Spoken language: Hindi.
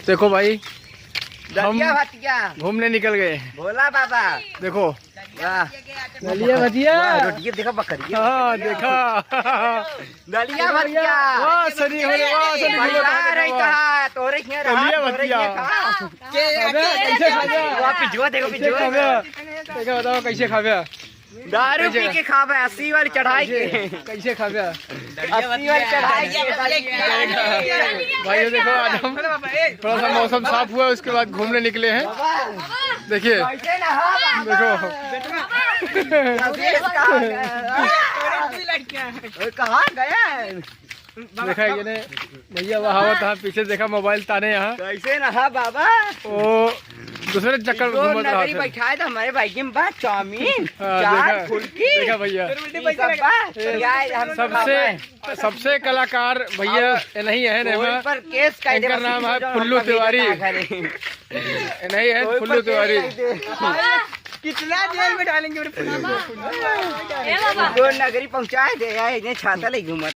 देखो भाई, हम दलिया भतिया घूमने निकल गए। भोला बाबा देखो वाह, दलिया भजिया। रोटी देखा बकरी। हाँ देखा। दलिया भतिया वाह सनी हो रहे, वाह सनी परिवार है कहा तोरे के रहा दलिया तोरे भतिया। के कैसे खावे? वाह पिजुआ देखो कैसे पिजुआ खावे? देखा बताओ कैसे खावे? दारू पी के खावे 80 वाली चढ़ाई के कैसे खावे? 80 वाली चढ़ाई के भाई देखो आज हम थोड़ा सा मौसम साफ हुआ उसके बाद घूमने निकले हैं। देखिए कैसे ना हो देखो कहाँ गया देखा ये ने भैया वहाँ था पीछे, देखा मोबाइल ताने यहाँ। कैसे रहा बाबा वो दूसरे चक्कर में घूमत रहा नगरी था। बैठाए तो हमारे बाइक में बात चाउमीन हाँ, चाट देखा फुल्की देखा भैया। सबसे सबसे कलाकार भैया ये नहीं है ना, पर केस का इनका नाम है फुल्लू तिवारी। नहीं है फुल्लू तिवारी। कितना जेल में डालेंगे जो नगरी पहुंचाए दे छाता ले घूमत